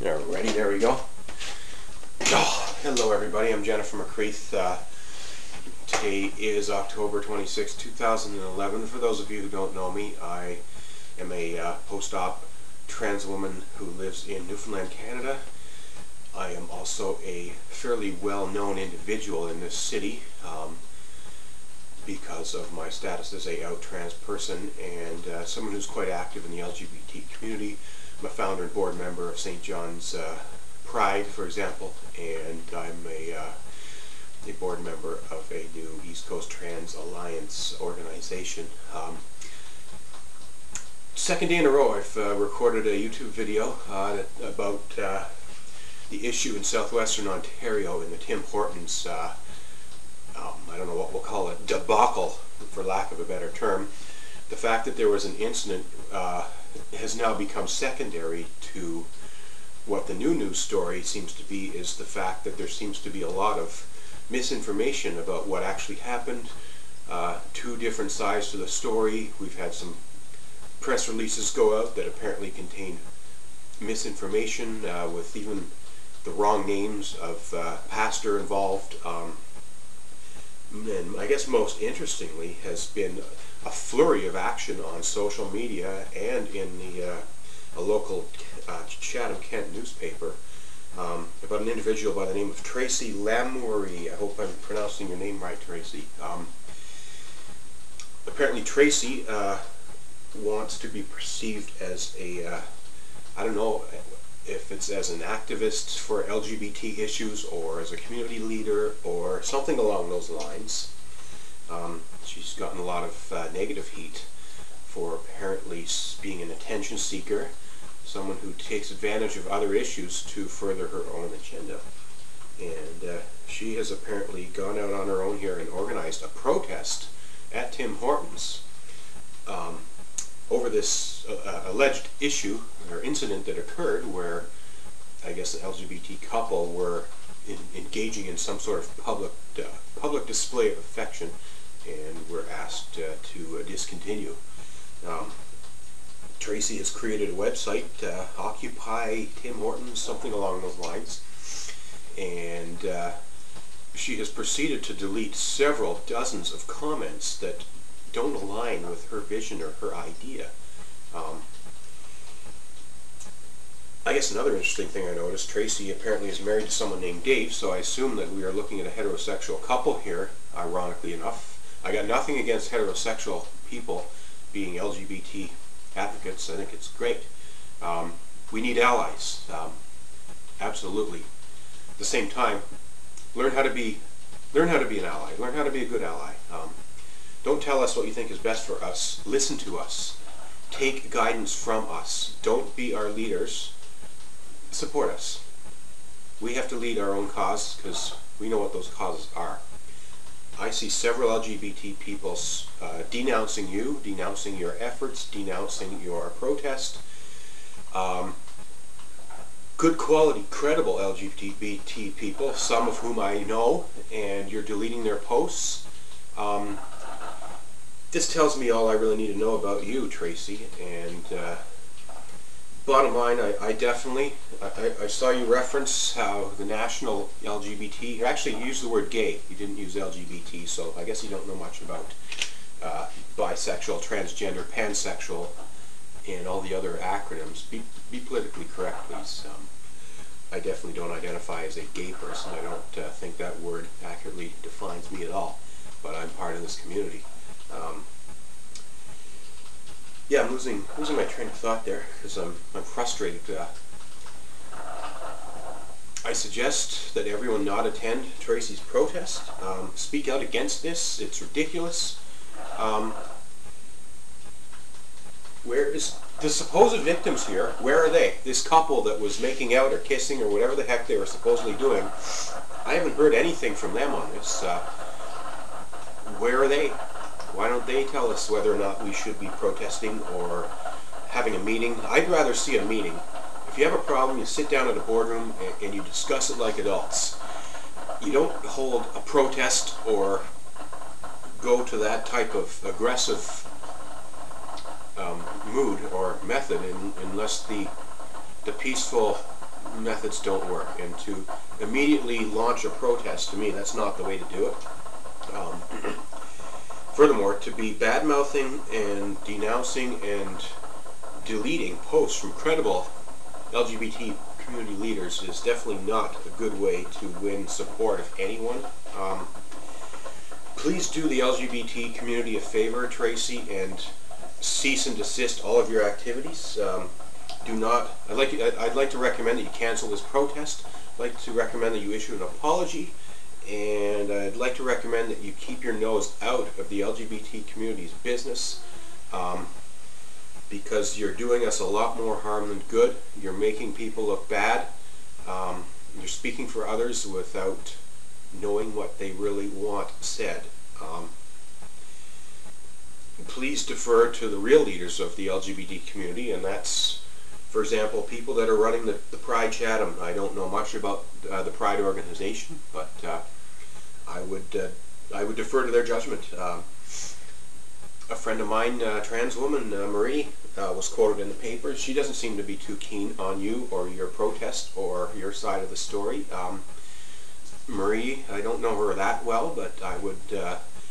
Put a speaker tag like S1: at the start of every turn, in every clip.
S1: Alrighty, there we go. Oh, hello everybody, I'm Jennifer McCreath. Today is October 26, 2011. For those of you who don't know me, I am a post-op trans woman who lives in Newfoundland, Canada. I am also a fairly well-known individual in this city because of my status as a out trans person and someone who's quite active in the LGBT community. I'm a founder and board member of St. John's Pride, for example, and I'm a board member of a new East Coast Trans Alliance organization. Second day in a row I've recorded a YouTube video about the issue in southwestern Ontario in the Tim Hortons, I don't know what we'll call it, debacle, for lack of a better term. The fact that there was an incident has now become secondary to what the new news story seems to be, is the fact that there seems to be a lot of misinformation about what actually happened. Two different sides to the story. We've had some press releases go out that apparently contain misinformation with even the wrong names of pastor involved. And I guess most interestingly has been a flurry of action on social media and in the a local Chatham-Kent newspaper about an individual by the name of Tracy Lamoury. I hope I'm pronouncing your name right, Tracy. Apparently Tracy wants to be perceived as a, I don't know if it's as an activist for LGBT issues or as a community leader or something along those lines. She's gotten a lot of negative heat for apparently being an attention seeker, someone who takes advantage of other issues to further her own agenda. And she has apparently gone out on her own here and organized a protest at Tim Hortons over this alleged issue or incident that occurred where I guess an LGBT couple were engaging in some sort of public display of affection and were asked to discontinue. Tracy has created a website, Occupy Tim Hortons, something along those lines, and she has proceeded to delete several dozens of comments that don't align with her vision or her idea. I guess another interesting thing I noticed, Tracy apparently is married to someone named Dave, so I assume that we are looking at a heterosexual couple here, ironically enough. I got nothing against heterosexual people being LGBT advocates. I think it's great. We need allies, absolutely. At the same time, learn how to be an ally. Learn how to be a good ally. Don't tell us what you think is best for us. Listen to us. Take guidance from us. Don't be our leaders. Support us. We have to lead our own cause because we know what those causes are. I see several LGBT people denouncing you, denouncing your efforts, denouncing your protest. Good quality, credible LGBT people, some of whom I know, and you're deleting their posts. This tells me all I really need to know about you, Tracy, and bottom line, I definitely, I saw you reference how the national LGBT, you actually used the word gay, you didn't use LGBT, so I guess you don't know much about bisexual, transgender, pansexual, and all the other acronyms. Be politically correct, please. I definitely don't identify as a gay person. I don't think that word accurately defines me at all, but I'm part of this community. Yeah, I'm losing my train of thought there because I'm frustrated. I suggest that everyone not attend Tracy's protest. Speak out against this. It's ridiculous. Where is the supposed victims here? Where are they? This couple that was making out or kissing or whatever the heck they were supposedly doing. I haven't heard anything from them on this. Where are they? Why don't they tell us whether or not we should be protesting or having a meeting? I'd rather see a meeting. If you have a problem, you sit down at a boardroom and you discuss it like adults. You don't hold a protest or go to that type of aggressive mood or method unless the peaceful methods don't work, and to immediately launch a protest, to me, that's not the way to do it. Furthermore, to be bad-mouthing and denouncing and deleting posts from credible LGBT community leaders is definitely not a good way to win support of anyone. Please do the LGBT community a favor, Tracy, and cease and desist all of your activities. I'd like to recommend that you cancel this protest. I'd like to recommend that you issue an apology, and I'd like to recommend that you keep your nose out of the LGBT community's business, because you're doing us a lot more harm than good. You're making people look bad. You're speaking for others without knowing what they really want said. Please defer to the real leaders of the LGBT community, and that's, for example, people that are running the Pride Chatham. I don't know much about the Pride organization, but I would defer to their judgment. A friend of mine, a trans woman, Marie, was quoted in the papers. She doesn't seem to be too keen on you or your protest or your side of the story. Marie, I don't know her that well, but I would.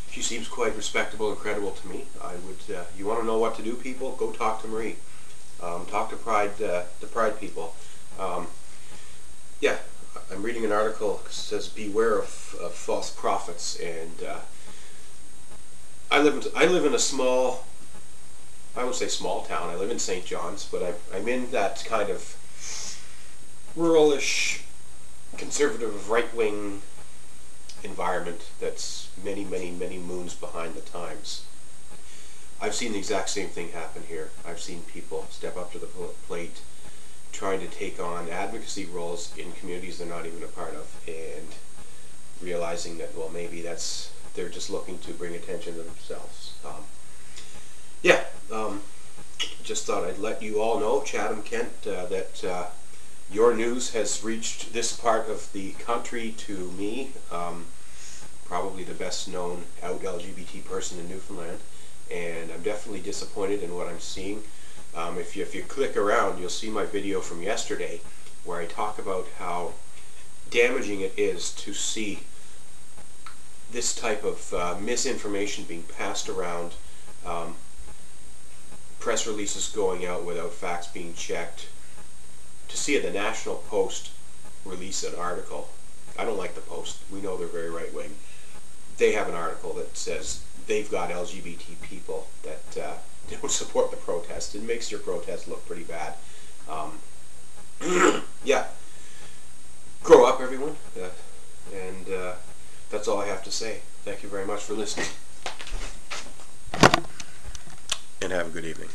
S1: She seems quite respectable and credible to me. I would. You want to know what to do, people? Go talk to Marie. Talk to the Pride people. Yeah, I'm reading an article that says beware of false prophets, and I live in a small, I won't say small town. I live in St. John's, but I'm in that kind of ruralish, conservative, right-wing environment that's many, many, many moons behind the times. I've seen the exact same thing happen here. I've seen people step up to the plate trying to take on advocacy roles in communities they're not even a part of, and realizing that, well, maybe they're just looking to bring attention to themselves. Just thought I'd let you all know, Chatham, Kent, that your news has reached this part of the country to me, probably the best known out LGBT person in Newfoundland, and I'm definitely disappointed in what I'm seeing. If you click around, you'll see my video from yesterday where I talk about how damaging it is to see this type of misinformation being passed around, press releases going out without facts being checked. To see the National Post release an article, I don't like the Post, we know they're very right-wing. They have an article that says they've got LGBT people that don't support the protest. It makes your protest look pretty bad. Yeah, grow up, everyone, and that's all I have to say. Thank you very much for listening, and have a good evening.